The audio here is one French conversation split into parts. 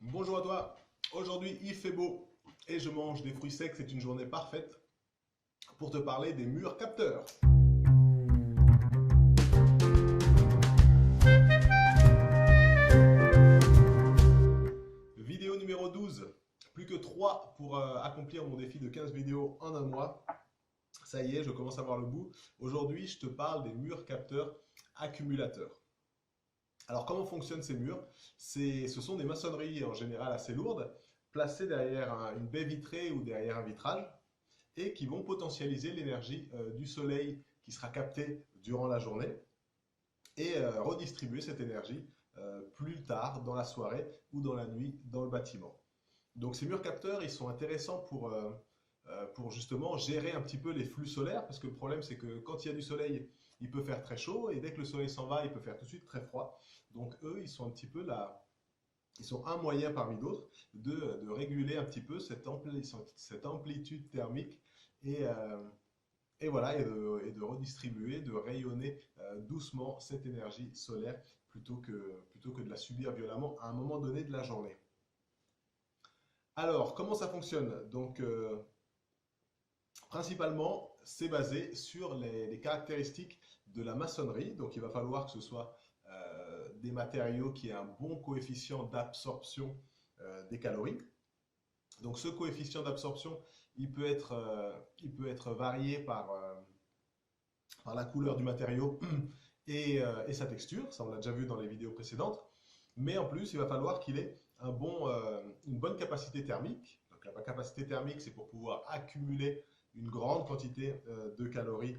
Bonjour à toi. Aujourd'hui, il fait beau et je mange des fruits secs. C'est une journée parfaite pour te parler des murs capteurs. Vidéo numéro 12. Plus que 3 pour accomplir mon défi de 15 vidéos en un mois. Ça y est, je commence à voir le bout. Aujourd'hui, je te parle des murs capteurs accumulateurs. Alors, comment fonctionnent ces murs? Ce sont des maçonneries en général assez lourdes, placées derrière une baie vitrée ou derrière un vitrage, et qui vont potentialiser l'énergie du soleil qui sera captée durant la journée et redistribuer cette énergie plus tard dans la soirée ou dans la nuit dans le bâtiment. Donc ces murs capteurs, ils sont intéressants pour justement gérer un petit peu les flux solaires, parce que le problème c'est que quand il y a du soleil, il peut faire très chaud, et dès que le soleil s'en va, il peut faire tout de suite très froid. Donc eux, ils sont un petit peu là, ils sont un moyen parmi d'autres de réguler un petit peu cette amplitude thermique et, et voilà, et de redistribuer, de rayonner doucement cette énergie solaire plutôt que de la subir violemment à un moment donné de la journée. Alors, comment ça fonctionne? Donc, principalement, c'est basé sur les caractéristiques de la maçonnerie. Donc, il va falloir que ce soit des matériaux qui aient un bon coefficient d'absorption des calories. Donc, ce coefficient d'absorption, il peut être varié par la couleur du matériau et sa texture. Ça, on l'a déjà vu dans les vidéos précédentes. Mais en plus, il va falloir qu'il ait une bonne capacité thermique. Donc, la capacité thermique, c'est pour pouvoir accumuler une grande quantité de calories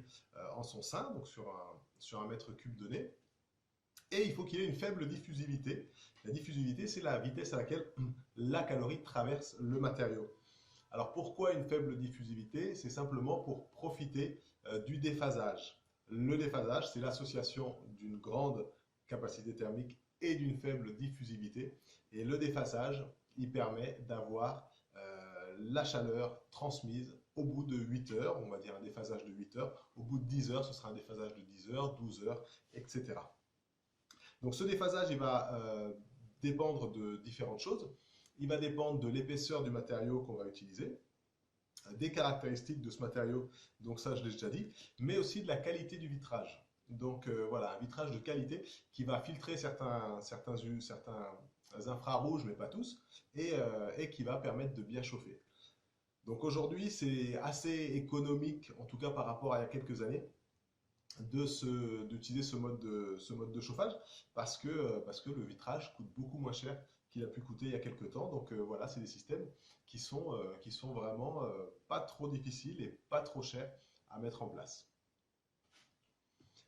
en son sein, donc sur un mètre cube donné. Et il faut qu'il ait une faible diffusivité. La diffusivité, c'est la vitesse à laquelle la calorie traverse le matériau. Alors pourquoi une faible diffusivité? C'est simplement pour profiter du déphasage. Le déphasage, c'est l'association d'une grande capacité thermique et d'une faible diffusivité. Et le déphasage, il permet d'avoir la chaleur transmise au bout de 8 heures, on va dire un déphasage de 8 heures. Au bout de 10 heures, ce sera un déphasage de 10 heures, 12 heures, etc. Donc ce déphasage, il va dépendre de différentes choses. Il va dépendre de l'épaisseur du matériau qu'on va utiliser, des caractéristiques de ce matériau, donc ça je l'ai déjà dit, mais aussi de la qualité du vitrage. Donc voilà, un vitrage de qualité qui va filtrer certains infrarouges, mais pas tous, et qui va permettre de bien chauffer. Donc aujourd'hui, c'est assez économique, en tout cas par rapport à il y a quelques années, d'utiliser ce mode de chauffage parce que le vitrage coûte beaucoup moins cher qu'il a pu coûter il y a quelques temps. Donc voilà, c'est des systèmes qui sont vraiment pas trop difficiles et pas trop chers à mettre en place.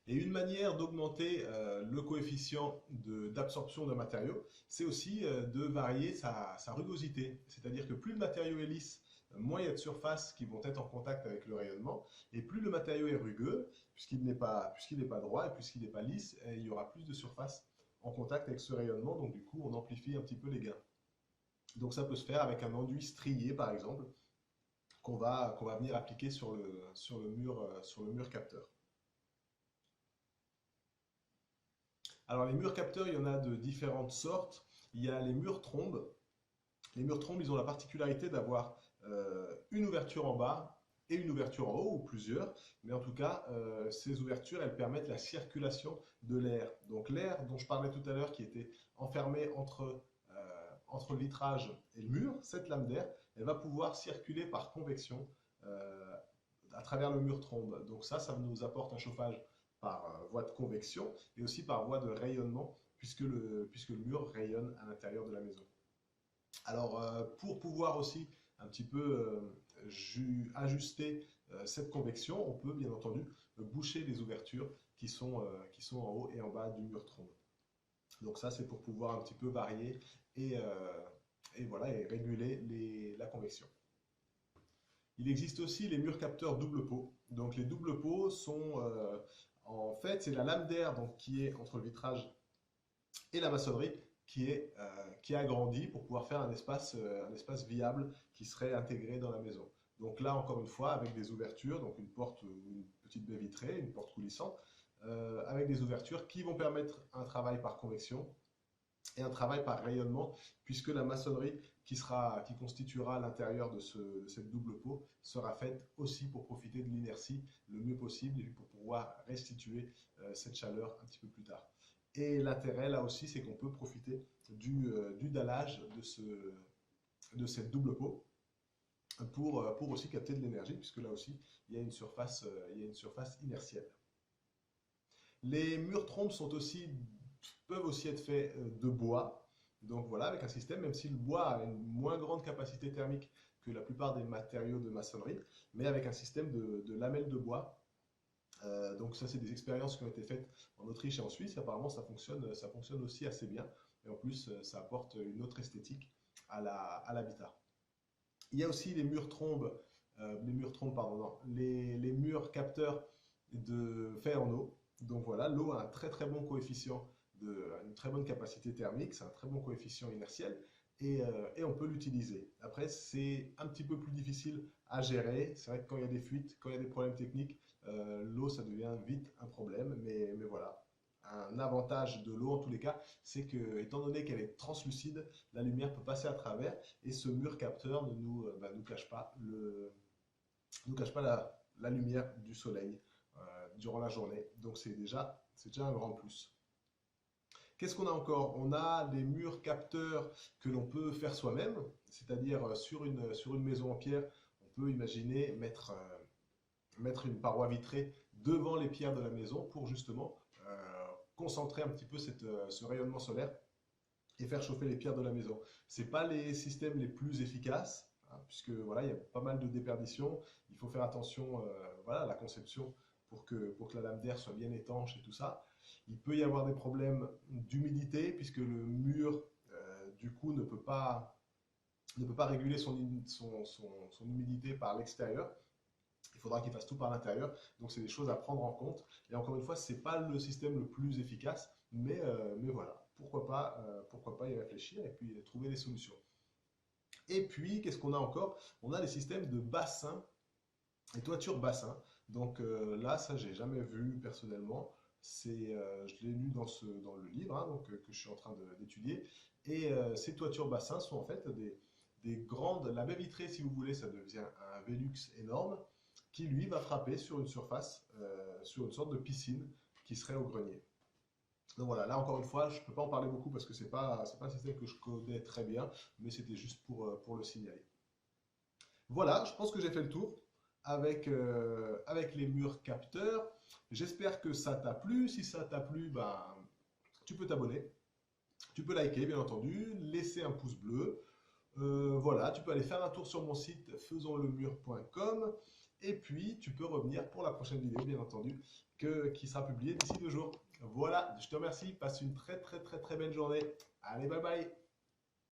Et une manière d'augmenter le coefficient d'absorption d'un matériau, c'est aussi de varier sa rugosité. C'est-à-dire que plus le matériau est lisse, moins il y a de surfaces qui vont être en contact avec le rayonnement, et plus le matériau est rugueux, puisqu'il n'est pas droit et puisqu'il n'est pas lisse, et il y aura plus de surface en contact avec ce rayonnement, donc du coup on amplifie un petit peu les gains. Donc ça peut se faire avec un enduit strié par exemple, qu'on va venir appliquer sur le mur capteur. Alors les murs capteurs, il y en a de différentes sortes. Il y a les murs trombes. Les murs trombes, ils ont la particularité d'avoir une ouverture en bas et une ouverture en haut, ou plusieurs. Mais en tout cas, ces ouvertures, elles permettent la circulation de l'air. Donc l'air dont je parlais tout à l'heure, qui était enfermé entre le vitrage et le mur, cette lame d'air, elle va pouvoir circuler par convection à travers le mur trombe. Donc ça nous apporte un chauffage par voie de convection et aussi par voie de rayonnement, puisque le mur rayonne à l'intérieur de la maison. Alors, pour pouvoir aussi un petit peu ajuster cette convection, on peut bien entendu boucher les ouvertures qui sont en haut et en bas du mur trombe. Donc ça, c'est pour pouvoir un petit peu varier et voilà, et réguler la convection. Il existe aussi les murs capteurs double pot. Donc les double pots sont en fait, c'est la lame d'air qui est entre le vitrage et la maçonnerie qui est agrandie pour pouvoir faire un espace viable qui serait intégré dans la maison. Donc là, encore une fois, avec des ouvertures, donc une porte, une petite baie vitrée, une porte coulissante, avec des ouvertures qui vont permettre un travail par convection et un travail par rayonnement, puisque la maçonnerie qui constituera l'intérieur de cette double peau sera faite aussi pour profiter de l'inertie le mieux possible et pour pouvoir restituer cette chaleur un petit peu plus tard. Et l'intérêt là aussi, c'est qu'on peut profiter du dallage de cette double peau pour aussi capter de l'énergie, puisque là aussi, il y a une surface inertielle. Les murs trompes peuvent aussi être faits de bois. Donc voilà, avec un système, même si le bois a une moins grande capacité thermique que la plupart des matériaux de maçonnerie, mais avec un système de lamelles de bois. Donc ça, c'est des expériences qui ont été faites en Autriche et en Suisse. Apparemment, ça fonctionne aussi assez bien. Et en plus, ça apporte une autre esthétique à l'habitat. Il y a aussi les murs capteurs faits en eau. Donc voilà, l'eau a un très très bon coefficient, une très bonne capacité thermique, c'est un très bon coefficient inertiel et on peut l'utiliser. Après, c'est un petit peu plus difficile à gérer. C'est vrai que quand il y a des fuites, quand il y a des problèmes techniques, l'eau ça devient vite un problème. Mais voilà, un avantage de l'eau en tous les cas, c'est que étant donné qu'elle est translucide, la lumière peut passer à travers et ce mur capteur nous cache pas la lumière du soleil durant la journée. Donc c'est déjà un grand plus. Qu'est-ce qu'on a encore? On a les murs capteurs que l'on peut faire soi-même, c'est-à-dire sur une maison en pierre, on peut imaginer mettre une paroi vitrée devant les pierres de la maison pour justement concentrer un petit peu ce rayonnement solaire et faire chauffer les pierres de la maison. Ce n'est pas les systèmes les plus efficaces, hein, puisque voilà, il y a pas mal de déperdition. Il faut faire attention voilà, à la conception pour que la lame d'air soit bien étanche et tout ça. Il peut y avoir des problèmes d'humidité, puisque le mur, du coup, ne peut pas réguler son humidité par l'extérieur. Il faudra qu'il fasse tout par l'intérieur. Donc, c'est des choses à prendre en compte. Et encore une fois, ce n'est pas le système le plus efficace, mais voilà, pourquoi pas y réfléchir et puis trouver des solutions. Et puis, qu'est-ce qu'on a encore? On a les systèmes de bassins et toitures bassins. Donc là, ça, j'ai jamais vu personnellement. Je l'ai lu dans le livre hein, que je suis en train d'étudier. Et ces toitures bassins sont en fait des grandes. La baie vitrée, si vous voulez, ça devient un Velux énorme qui, lui, va frapper sur une surface, sur une sorte de piscine qui serait au grenier. Donc voilà, là encore une fois, je ne peux pas en parler beaucoup parce que c'est pas un système que je connais très bien, mais c'était juste pour le signaler. Voilà, je pense que j'ai fait le tour avec les murs capteurs. J'espère que ça t'a plu. Si ça t'a plu, ben, tu peux t'abonner. Tu peux liker, bien entendu, laisser un pouce bleu. Voilà, tu peux aller faire un tour sur mon site faisonslemur.com et puis tu peux revenir pour la prochaine vidéo, bien entendu, qui sera publiée d'ici 2 jours. Voilà, je te remercie, passe une très très très très belle journée. Allez, bye bye!